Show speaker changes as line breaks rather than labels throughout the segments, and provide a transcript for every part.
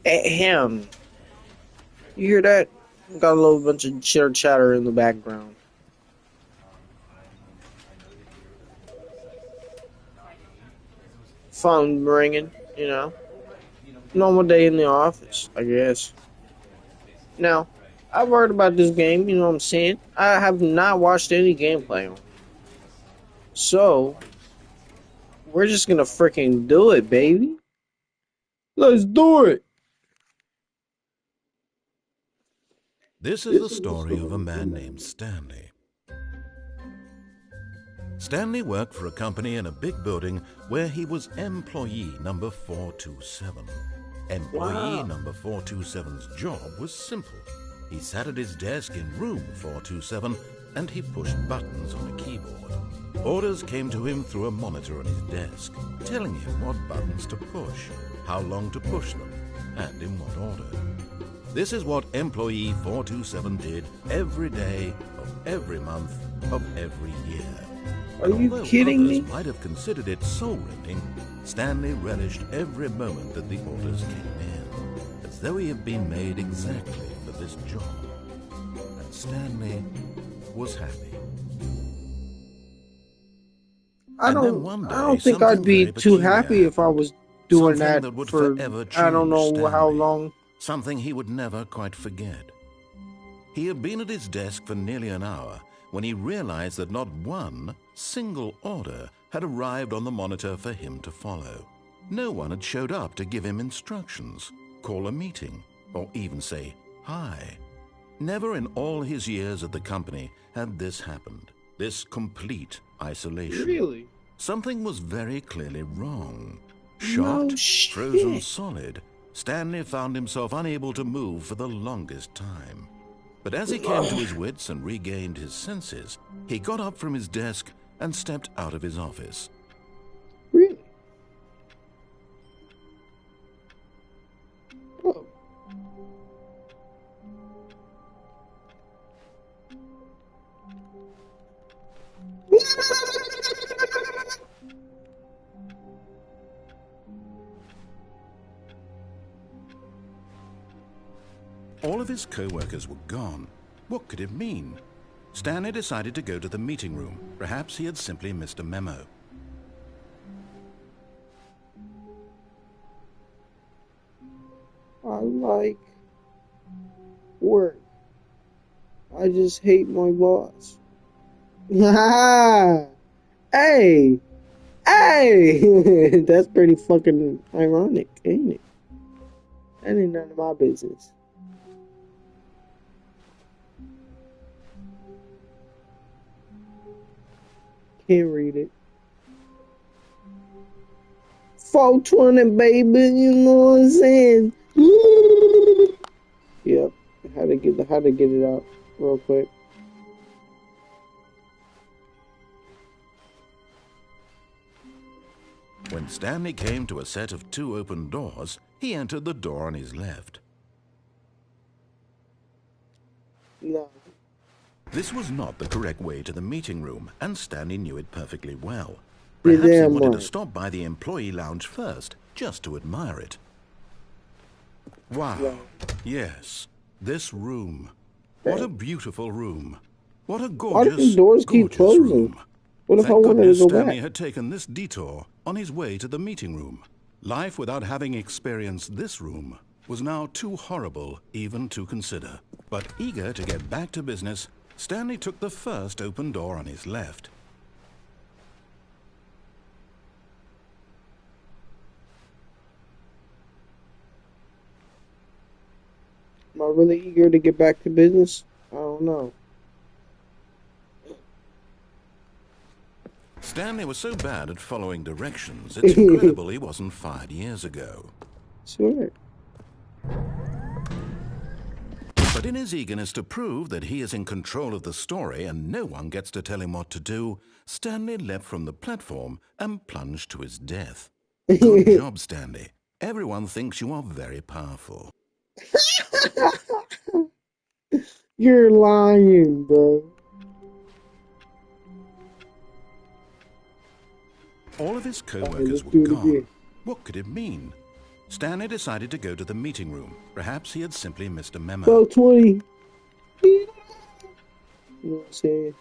Ahem. You hear that? Got a little bunch of chitter chatter in the background. Phone ringing, you know. Normal day in the office, I guess. Now, I've heard about this game, you know what I'm saying? I have not watched any gameplay on it. So, we're just gonna freaking do it, baby. Let's do it!
This is the story of a man named Stanley. Stanley worked for a company in a big building where he was employee number 427. Employee
Wow.
number 427's job was simple. He sat at his desk in room 427 and he pushed buttons on a keyboard. Orders came to him through a monitor on his desk, telling him what buttons to push, how long to push them, and in what order. This is what employee 427 did every day of every month of every year.
Are you
Although
kidding
others
me?
might have considered it soul-rending, Stanley relished every moment that the orders came in, as though he had been made exactly for this job. And Stanley was happy.
I
And then
don't
one
I
day,
don't think I'd
something
be
very
too
peculiar
happy if I
happened.
was doing
Something
that
that would
for
forever
I don't
change
know how
Stanley.
long.
Something he would never quite forget. He had been at his desk for nearly an hour when he realized that not one single order had arrived on the monitor for him to follow. No one had showed up to give him instructions, call a meeting, or even say hi. Never in all his years at the company had this happened, this complete isolation.
Really?
Something was very clearly wrong.
No
Shocked, frozen
shit.
solid, Stanley found himself unable to move for the longest time. But as he came to his wits and regained his senses, he got up from his desk and stepped out of his office.
Really? Oh.
All of his co-workers were gone. What could it mean? Stanley decided to go to the meeting room. Perhaps he had simply missed a memo.
I like work. I just hate my boss. Hey! Hey! That's pretty fucking ironic, ain't it? That ain't none of my business. Can't read it. 420, baby, you know what I'm saying? Yep. How to get it out real quick.
When Stanley came to a set of 2 open doors, he entered the door on his left.
No.
This was not the correct way to the meeting room, and Stanley knew it perfectly well.
You're
Perhaps he
damn
wanted to
right.
stop by the employee lounge first, just to admire it. Wow.
Right.
Yes, this room. What a beautiful room. What a
Why do these
gorgeous,
doors keep
gorgeous
closing?
room.
What if I
Thank
wanted to
goodness
go
Stanley
back?
had taken this detour on his way to the meeting room. Life without having experienced this room was now too horrible even to consider. But eager to get back to business, Stanley took the first open door on his left.
Am I really eager to get back to business? I don't know.
Stanley was so bad at following directions, it's incredible he wasn't fired years ago.
Swear.
But in his eagerness to prove that he is in control of the story and no one gets to tell him what to do, Stanley leapt from the platform and plunged to his death. Good job, Stanley. Everyone thinks you are very powerful.
You're lying, bro.
All of his
Alright, let's
co-workers were
do it
gone.
again.
What could it mean? Stanley decided to go to the meeting room. Perhaps he had simply missed a memo.
12:20. You know what I'm saying?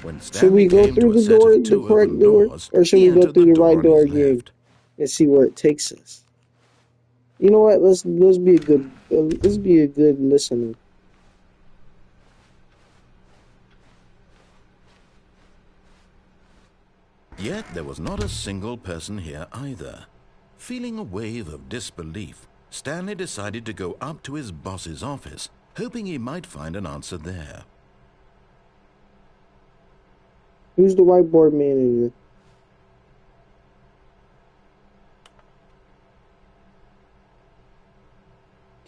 When
Should we
Stanley
go
came to
through
a
the
set
door,
of
the
two
correct
open
door,
doors,
or should
he
we go
entered
through the
door
right
on
door
his
again
left.
and see where it takes us? You know what? Let's be a good listener.
Yet there was not a single person here either. Feeling a wave of disbelief, Stanley decided to go up to his boss's office, hoping he might find an answer there.
Who's the whiteboard manager?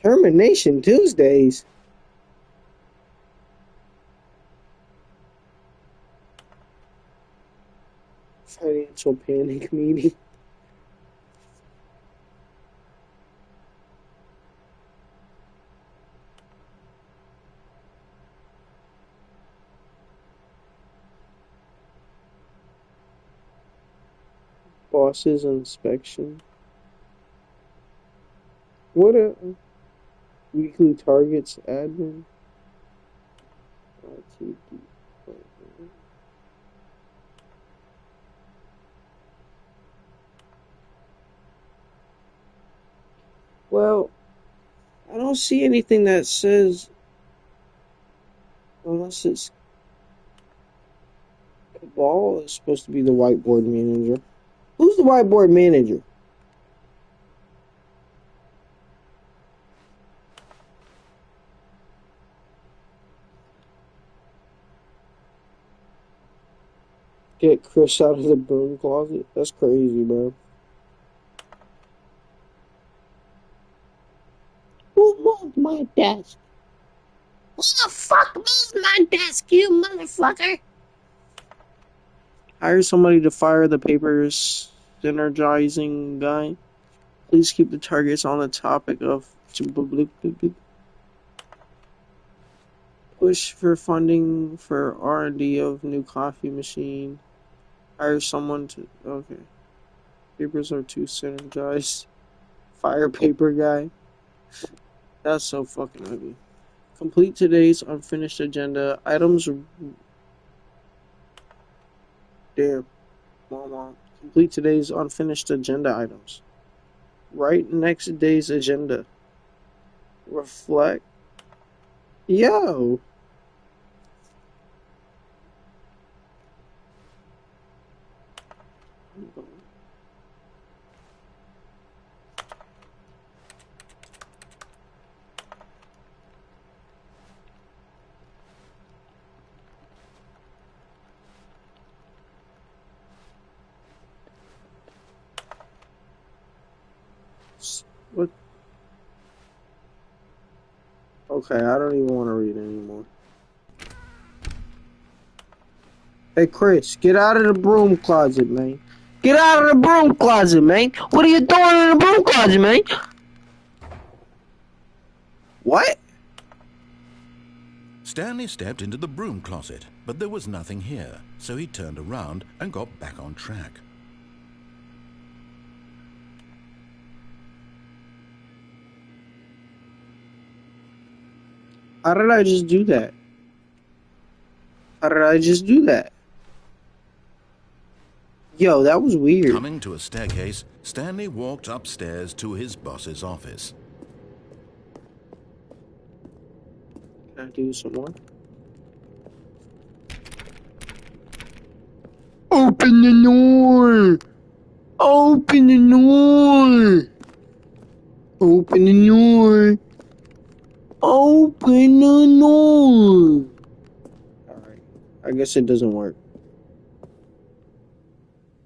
Termination Tuesdays. Financial panic meeting. Boss's inspection. What a weekly targets admin. RTD. Well, I don't see anything that says, unless it's Cabal is supposed to be the whiteboard manager. Who's the whiteboard manager? Get Chris out of the broom closet? That's crazy, bro. Who moved my desk? Who the fuck moved my desk, you motherfucker? Hire somebody to fire the papers synergizing guy. Please keep the targets on the topic of push for funding for R&D of new coffee machine. Hire someone to... Okay. Papers are too synergized. Fire paper guy. That's so fucking ugly. Complete today's unfinished agenda. Items... Damn. Mama. Complete today's unfinished agenda items. Write next day's agenda. Reflect. Yo! What? Okay, I don't even want to read anymore. Hey, Chris, get out of the broom closet, man. Get out of the broom closet, man. What are you doing in the broom closet, man? What?
Stanley stepped into the broom closet, but there was nothing here, so he turned around and got back on track.
How did I just do that? How did I just do that? Yo, that was weird.
Coming to a staircase, Stanley walked upstairs to his boss's office.
Can I do some more? Open the door! Open the door! Open the door! Open the door! Alright, I guess it doesn't work.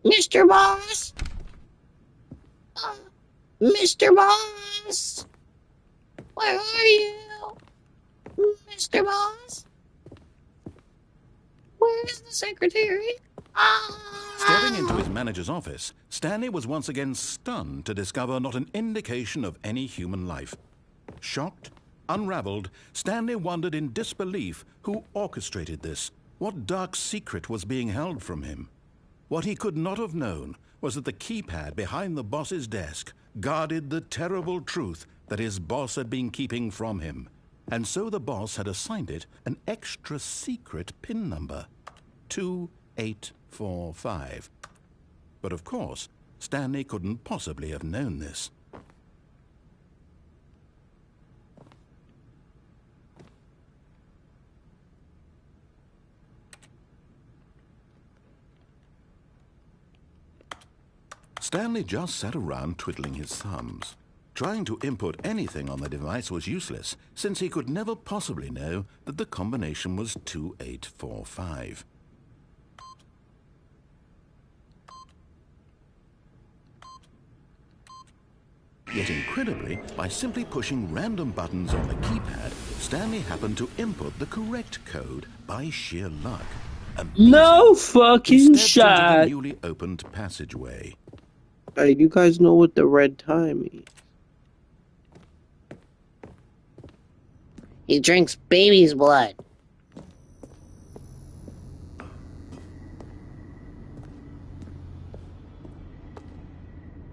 Mr. Boss! Mr. Boss! Where are you? Mr. Boss? Where is the secretary?
Stepping into his manager's office, Stanley was once again stunned to discover not an indication of any human life. Shocked, unraveled, Stanley wondered in disbelief who orchestrated this, what dark secret was being held from him. What he could not have known was that the keypad behind the boss's desk guarded the terrible truth that his boss had been keeping from him. And so the boss had assigned it an extra secret PIN number, 2845. But of course, Stanley couldn't possibly have known this. Stanley just sat around twiddling his thumbs. Trying to input anything on the device was useless, since he could never possibly know that the combination was 2845. Yet incredibly, by simply pushing random buttons on the keypad, Stanley happened to input the correct code by sheer luck.
No fucking shot!
Into the newly opened passageway.
Hey, you guys know what the red tie means?
He drinks baby's blood.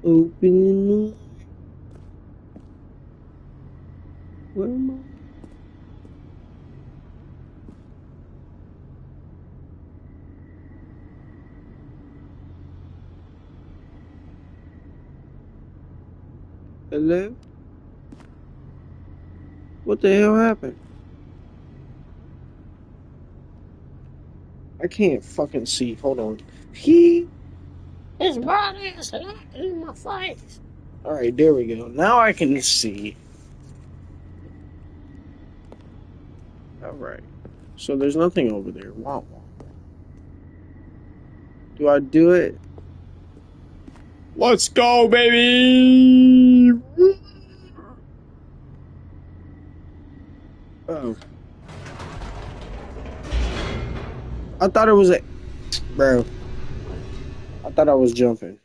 Open. Where am I? Hello? What the hell happened? I can't fucking see. Hold on.
His body is in my face.
Alright, there we go. Now I can see. Alright. So there's nothing over there. Wow. Do I do it? Let's go, baby! Oh. I thought it was a... Bro. I thought I was jumping.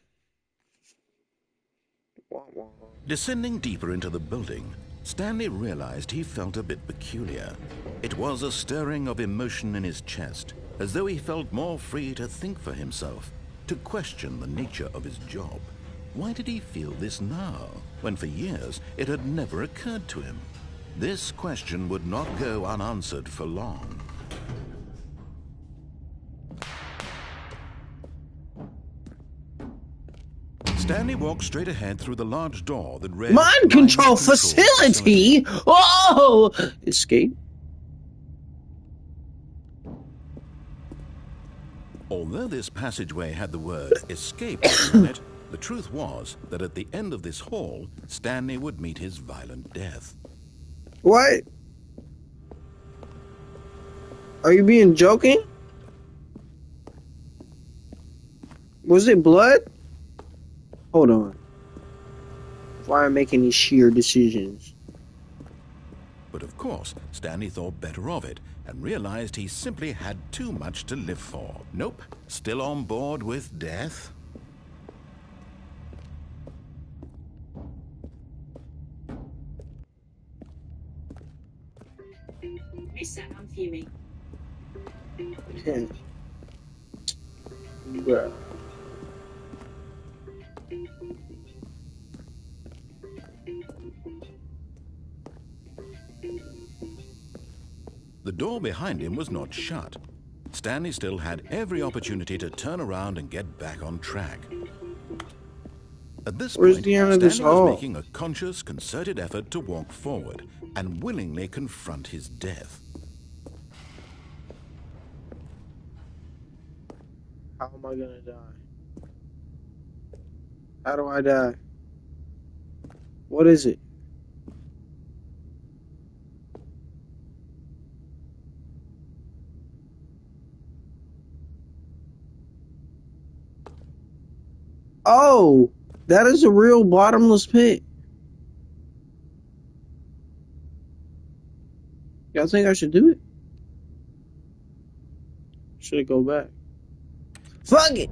Descending deeper into the building, Stanley realized he felt a bit peculiar. It was a stirring of emotion in his chest, as though he felt more free to think for himself, to question the nature of his job. Why did he feel this now, when for years it had never occurred to him? This question would not go unanswered for long. Stanley walked straight ahead through the large door that read
Mind control facility! Oh! Escape?
Although this passageway had the word escape on it, the truth was that at the end of this hall, Stanley would meet his violent death.
What? Are you being joking? Was it blood? Hold on. Why am I making these sheer decisions?
But of course, Stanley thought better of it and realized he simply had too much to live for. Nope, still on board with death.
Mister, I'm fuming.
Bruh.
The door behind him was not shut. Stanley still had every opportunity to turn around and get back on track. At this
Where's
point,
the end of this
Stanley was
hall?
making a conscious, concerted effort to walk forward and willingly confront his death.
How am I gonna die? How do I die? What is it? Oh, that is a real bottomless pit. Y'all think I should do it? Should I go back? Fuck it!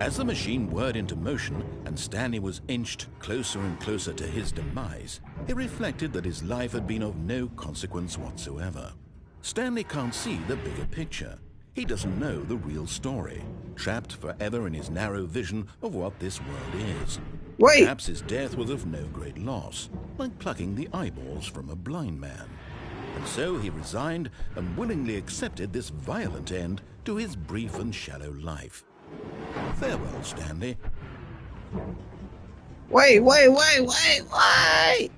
As the machine whirred into motion and Stanley was inched closer and closer to his demise, he reflected that his life had been of no consequence whatsoever. Stanley can't see the bigger picture. He doesn't know the real story, trapped forever in his narrow vision of what this world is.
Wait,
Perhaps his death was of no great loss, like plucking the eyeballs from a blind man. And so he resigned and willingly accepted this violent end to his brief and shallow life. Farewell, Stanley.
wait.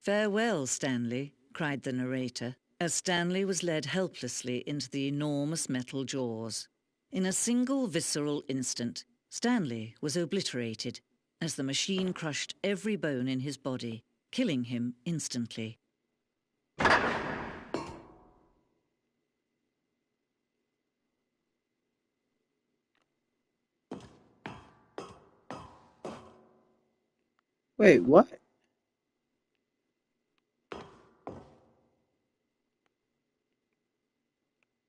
"Farewell, Stanley," cried the narrator, as Stanley was led helplessly into the enormous metal jaws. In a single visceral instant, Stanley was obliterated as the machine crushed every bone in his body, killing him instantly.
Wait, what?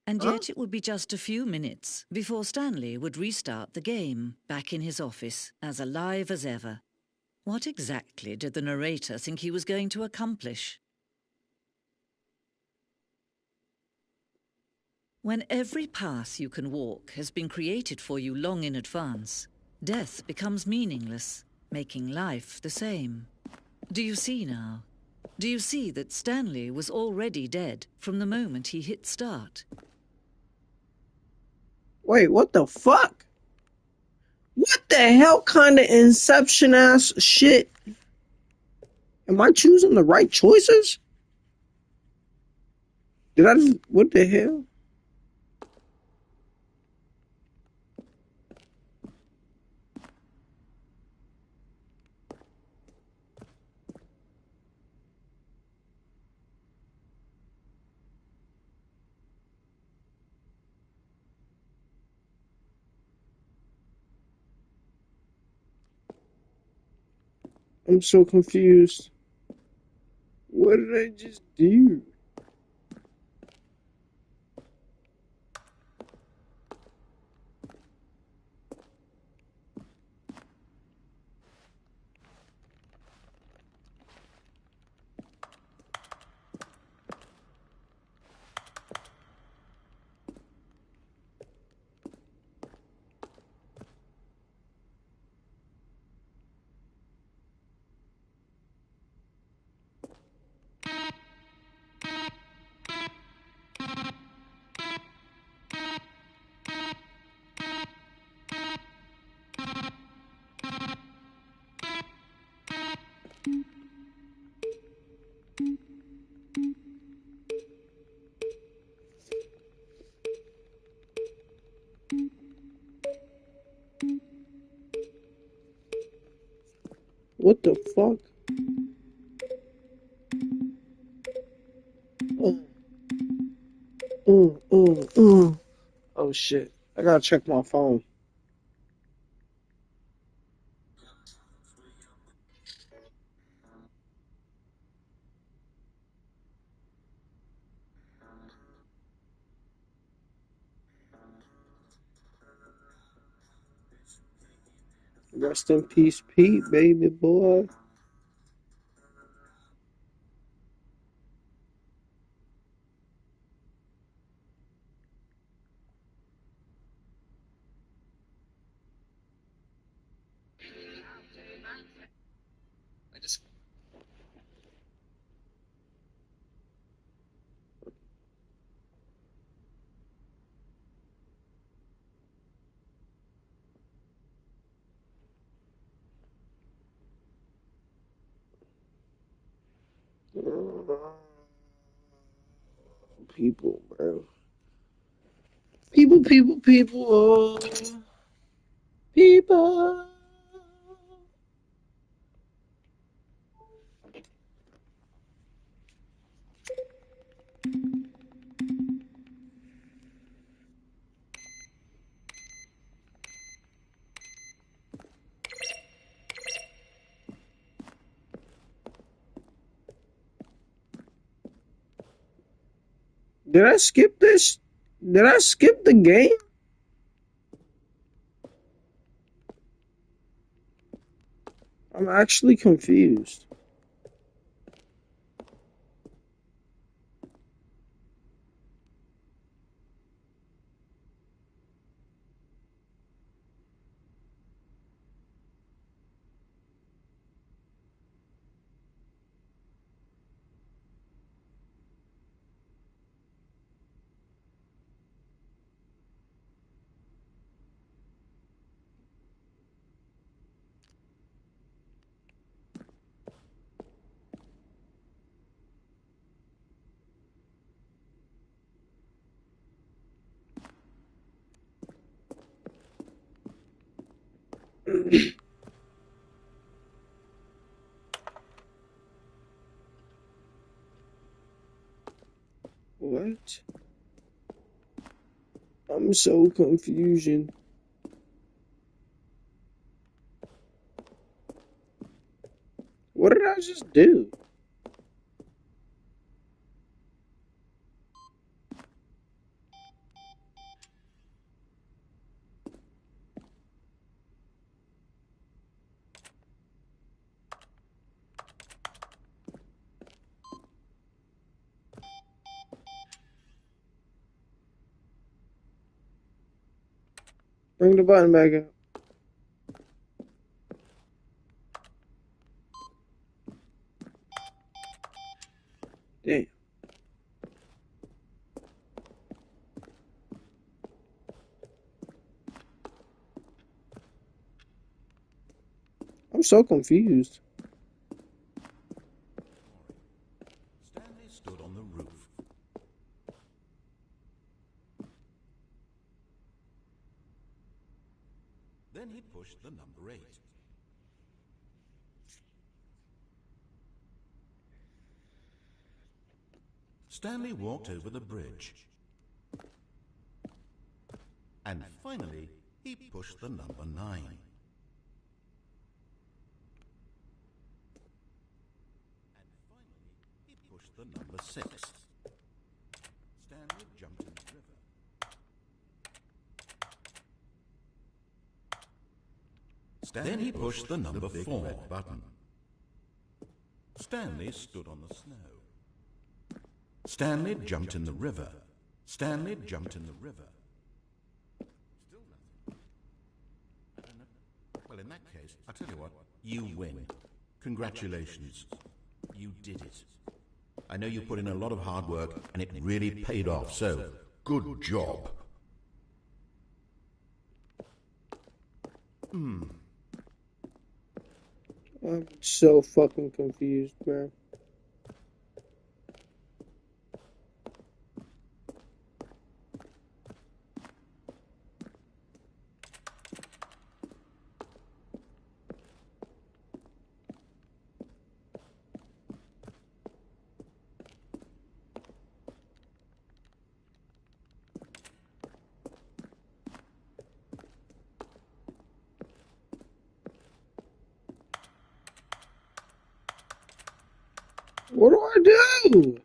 And yet it would be just a few minutes before Stanley would restart the game, back in his office, as alive as ever. What exactly did the narrator think he was going to accomplish? When every path you can walk has been created for you long in advance, death becomes meaningless, making life the same. Do you see now? Do you see that Stanley was already dead from the moment he hit start?
Wait, what the fuck? What the hell kind of Inception ass shit? Am I choosing the right choices? Did I just, what the hell? I'm so confused. What did I just do? What the fuck? Oh shit. I gotta check my phone. Rest in peace, Pete, baby boy. People, bro. People. Oh, people. Did I skip this? Did I skip the game? I'm actually confused. What? I'm so confused. What did I just do? Bring the button back up. Damn. I'm so confused.
Stanley stood on the roof. Then he pushed the number 8. Stanley walked over the bridge. And finally, he pushed the number 9. And finally, he pushed the number 6. Stanley jumped in the river. Then he pushed the number 4 button. Stanley stood on the snow. Stanley jumped in the river. Stanley jumped in the river. Still nothing. I don't know. Well, in that case, I'll tell you what. You win. Congratulations. You did it. I know you put in a lot of hard work, and it really paid off, so good job.
I'm so fucking confused, bro. What do I do?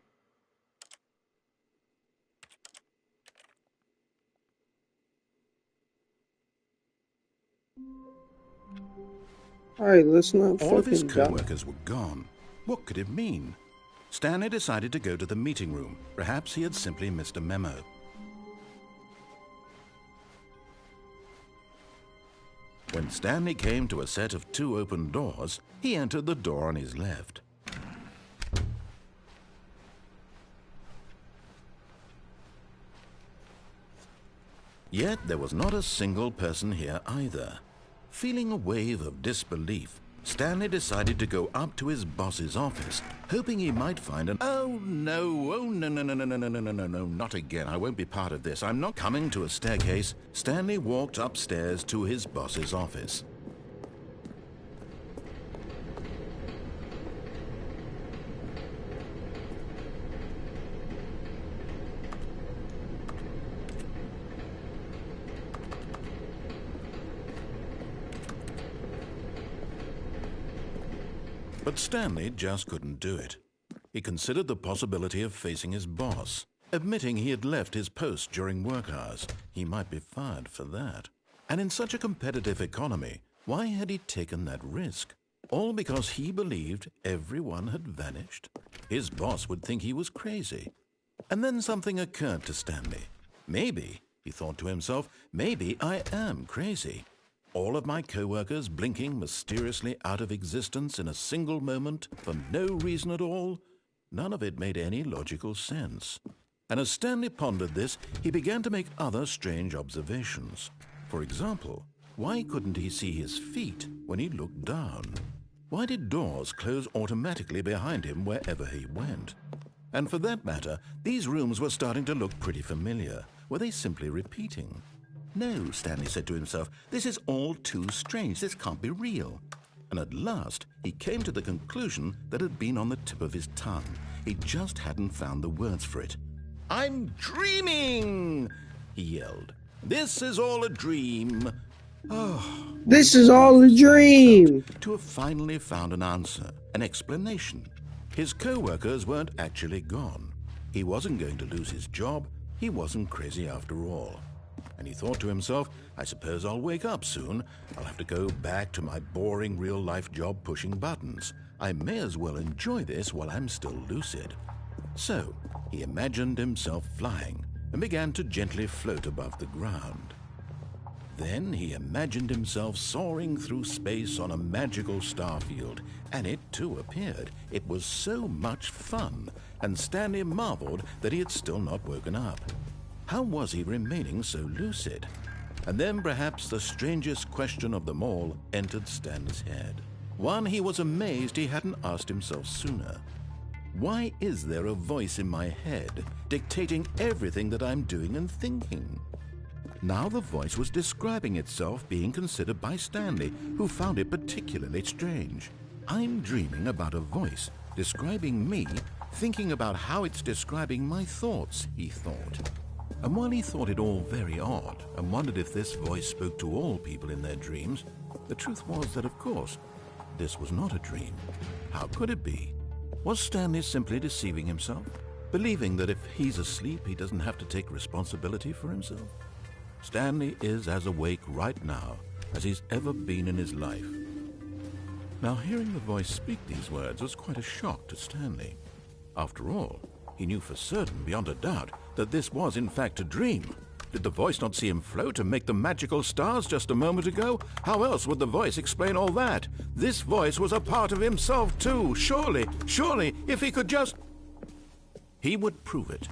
Alright, let's not
All of his
fucking die.
co-workers were gone. What could it mean? Stanley decided to go to the meeting room. Perhaps he had simply missed a memo. When Stanley came to a set of 2 open doors, he entered the door on his left. Yet there was not a single person here either. Feeling a wave of disbelief, Stanley decided to go up to his boss's office, hoping he might find an... Oh no, no, not again. I won't be part of this. I'm not coming to a staircase. Stanley walked upstairs to his boss's office. But Stanley just couldn't do it. He considered the possibility of facing his boss. Admitting he had left his post during work hours, he might be fired for that. And in such a competitive economy, why had he taken that risk? All because he believed everyone had vanished? His boss would think he was crazy. And then something occurred to Stanley. Maybe, he thought to himself, maybe I am crazy. All of my co-workers blinking mysteriously out of existence in a single moment for no reason at all? None of it made any logical sense. And as Stanley pondered this, he began to make other strange observations. For example, why couldn't he see his feet when he looked down? Why did doors close automatically behind him wherever he went? And for that matter, these rooms were starting to look pretty familiar. Were they simply repeating? No, Stanley said to himself, this is all too strange. This can't be real. And at last, he came to the conclusion that had been on the tip of his tongue. He just hadn't found the words for it. I'm dreaming, he yelled. This is all a dream. Oh,
This is all a dream.
to have finally found an answer, an explanation. His co-workers weren't actually gone. He wasn't going to lose his job. He wasn't crazy after all. And he thought to himself, I suppose I'll wake up soon. I'll have to go back to my boring real-life job pushing buttons. I may as well enjoy this while I'm still lucid. So he imagined himself flying and began to gently float above the ground. Then he imagined himself soaring through space on a magical starfield, and it too appeared. It was so much fun, and Stanley marveled that he had still not woken up. How was he remaining so lucid? And then perhaps the strangest question of them all entered Stanley's head. One he was amazed he hadn't asked himself sooner. Why is there a voice in my head dictating everything that I'm doing and thinking? Now the voice was describing itself being considered by Stanley, who found it particularly strange. I'm dreaming about a voice describing me, thinking about how it's describing my thoughts, he thought. And while he thought it all very odd and wondered if this voice spoke to all people in their dreams, the truth was that, of course, this was not a dream. How could it be? Was Stanley simply deceiving himself, believing that if he's asleep, he doesn't have to take responsibility for himself? Stanley is as awake right now as he's ever been in his life. Now, hearing the voice speak these words was quite a shock to Stanley. After all, he knew for certain, beyond a doubt, that this was in fact a dream. Did the voice not see him float and make the magical stars just a moment ago? How else would the voice explain all that? This voice was a part of himself too. Surely, if he could just... He would prove it.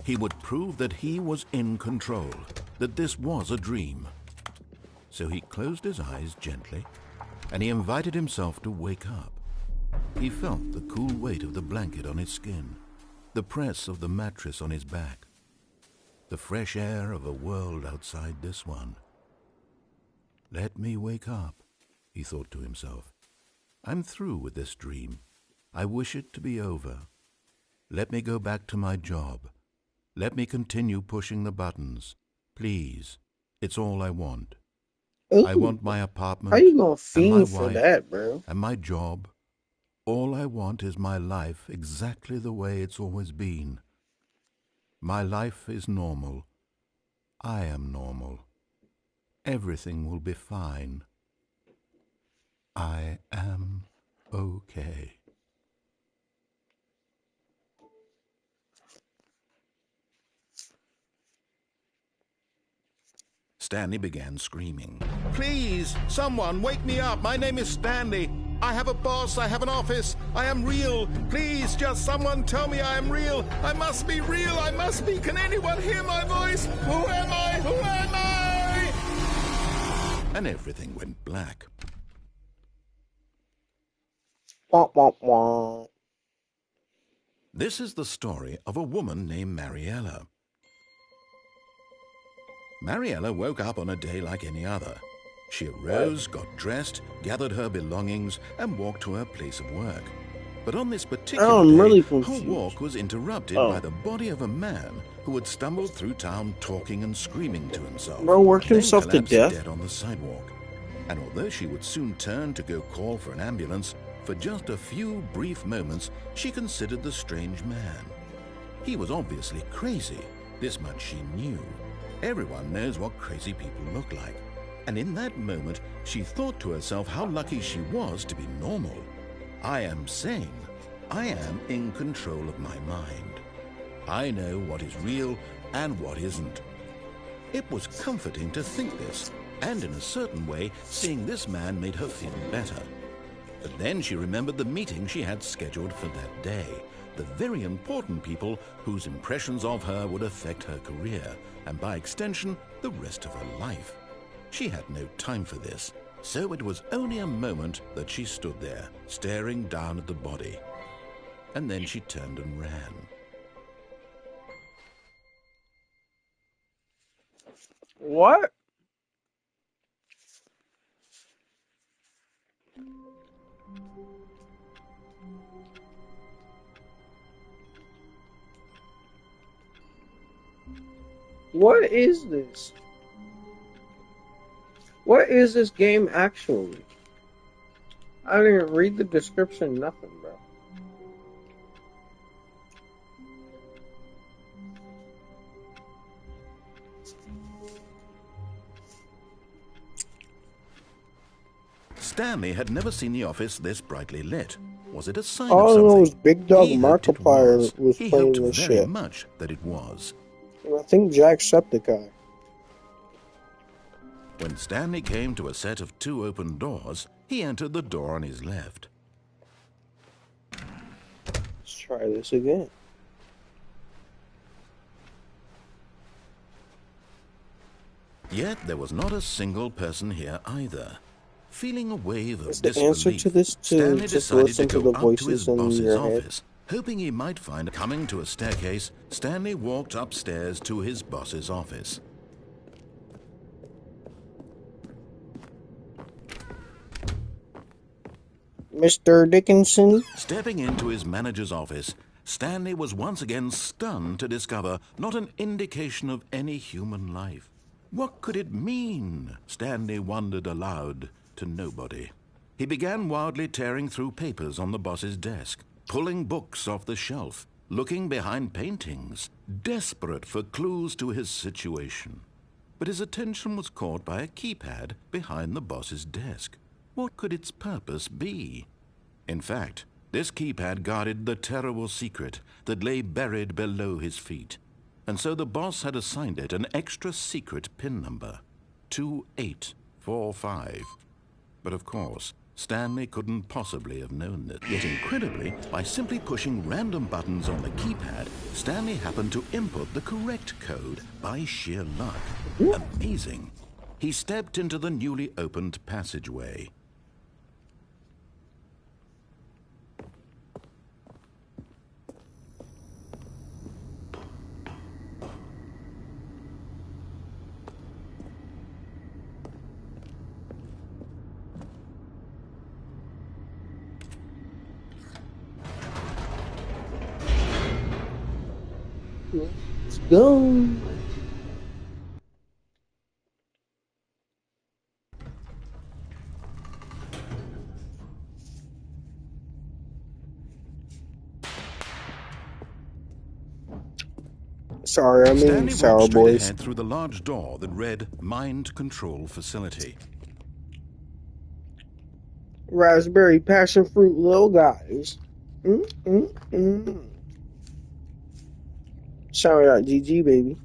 He would prove that he was in control, that this was a dream. So he closed his eyes gently, and he invited himself to wake up. He felt the cool weight of the blanket on his skin, the press of the mattress on his back, the fresh air of a world outside this one. Let me wake up, he thought to himself. I'm through with this dream. I wish it to be over. Let me go back to my job. Let me continue pushing the buttons. Please, it's all I want.
Ooh,
I want my apartment.
how you gonna
and my
fiend for
wife,
that, bro?
and my job. All I want is my life exactly the way it's always been. My life is normal. I am normal. Everything will be fine. I am okay. Stanley began screaming. Please, someone, wake me up. My name is Stanley. I have a boss. I have an office. I am real. Please, just someone tell me I am real. I must be real. I must be. Can anyone hear my voice? Who am I? Who am I? And everything went black.
Womp, womp, womp.
This is the story of a woman named Mariella. Mariella woke up on a day like any other. She arose, got dressed, gathered her belongings, and walked to her place of work. But on this particular
I'm
day,
really
her
confused.
walk was interrupted by the body of a man who had stumbled through town talking and screaming to himself.
Bro worked
then
himself to
collapsed
death?
dead on the sidewalk. And although she would soon turn to go call for an ambulance, for just a few brief moments she considered the strange man. He was obviously crazy. This much she knew. Everyone knows what crazy people look like. And in that moment, she thought to herself how lucky she was to be normal. I am sane. I am in control of my mind. I know what is real and what isn't. It was comforting to think this, and in a certain way, seeing this man made her feel better. But then she remembered the meeting she had scheduled for that day, the very important people whose impressions of her would affect her career, and by extension, the rest of her life. She had no time for this, so it was only a moment that she stood there, staring down at the body. And then she turned and ran.
What? What is this? What is this game actually? I didn't read the description, nothing, bro.
Stanley had never seen the office this brightly lit. Was it a sign
All
of
I
something?
know is Big Dog
He hoped it
Markiplier was
He
playing
hoped
this
very
shit.
much that it was.
And I think Jacksepticeye.
When Stanley came to a set of 2 open doors, he entered the door on his left.
Let's try this again.
Yet there was not a single person here either. Feeling a wave of
Is the
disbelief,
answer to this to
Stanley
just
decided to
listen to
go
the
up to his
voices in
boss's
your head?
office. Hoping he might find coming to a staircase, Stanley walked upstairs to his boss's office.
Mr. Dickinson?
Stepping into his manager's office, Stanley was once again stunned to discover not an indication of any human life. What could it mean? Stanley wondered aloud to nobody. He began wildly tearing through papers on the boss's desk, pulling books off the shelf, looking behind paintings, desperate for clues to his situation. But his attention was caught by a keypad behind the boss's desk. What could its purpose be? In fact, this keypad guarded the terrible secret that lay buried below his feet. And so the boss had assigned it an extra secret PIN number, 2845. But of course, Stanley couldn't possibly have known that. Yet incredibly, by simply pushing random buttons on the keypad, Stanley happened to input the correct code by sheer luck. Amazing. He stepped into the newly opened passageway.
Let's go. Sorry, I mean
Stanley
Sour
walked straight
Boys.
ahead through the large door that read Mind Control Facility.
Raspberry passion fruit little guys. Shout out GG, baby.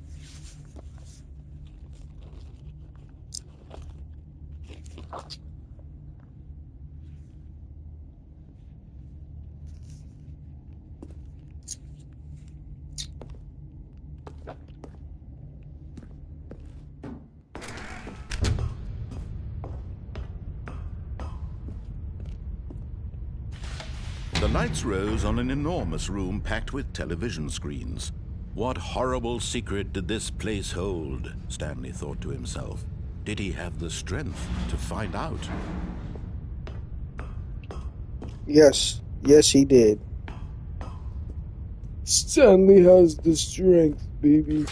The lights rose on an enormous room packed with television screens. What horrible secret did this place hold? Stanley thought to himself. Did he have the strength to find out?
Yes, he did. Stanley has the strength, baby.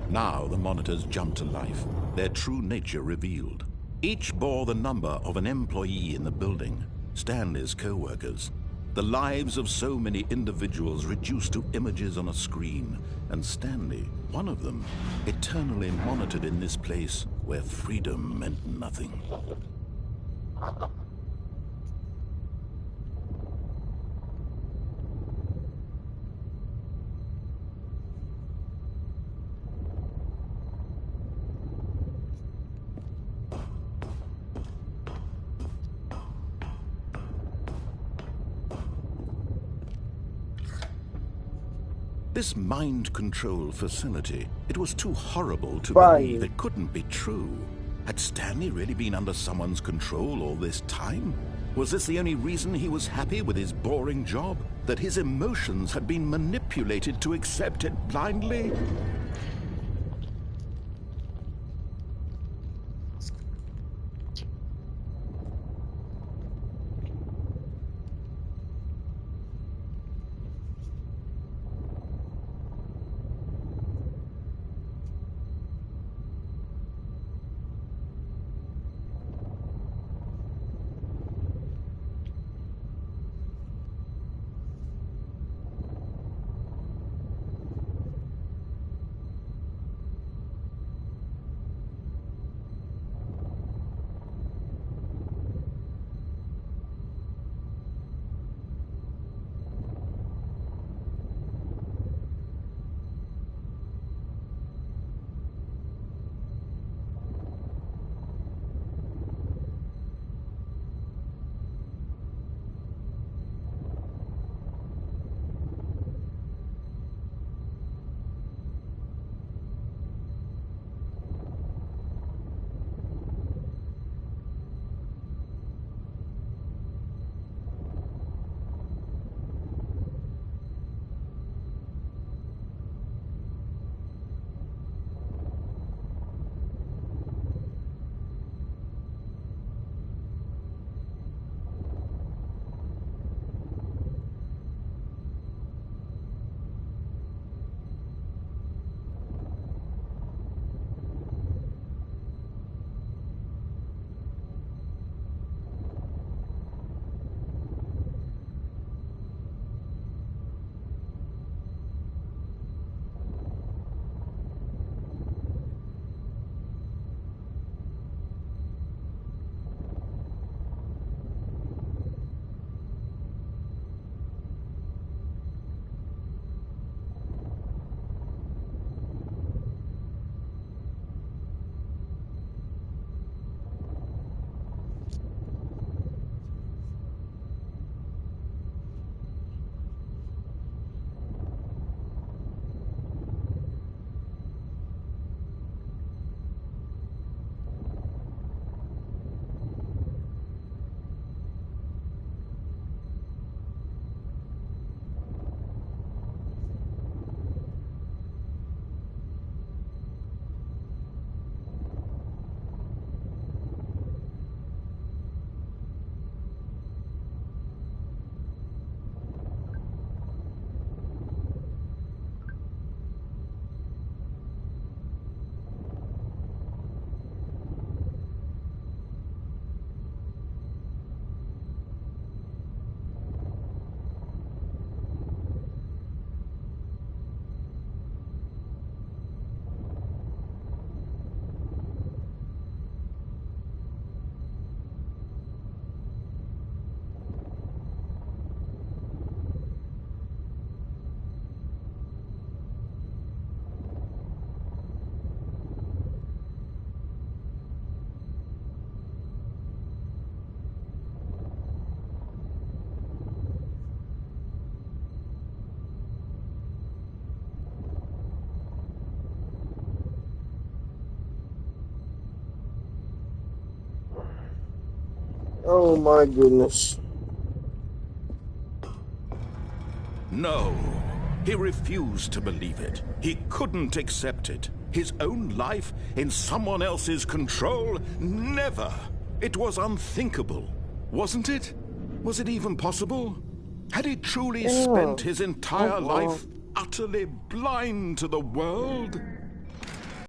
Now the monitors jumped to life, their true nature revealed. Each bore the number of an employee in the building, Stanley's co-workers. The lives of so many individuals reduced to images on a screen, and Stanley, one of them, eternally monitored in this place where freedom meant nothing. This mind control facility, it was too horrible to believe it couldn't be true. Had Stanley really been under someone's control all this time? Was this the only reason he was happy with his boring job? That his emotions had been manipulated to accept it blindly?
Oh my goodness.
No, he refused to believe it. He couldn't accept it. His own life in someone else's control? Never. It was unthinkable, wasn't it? Was it even possible? Had he truly spent his entire life utterly blind to the world?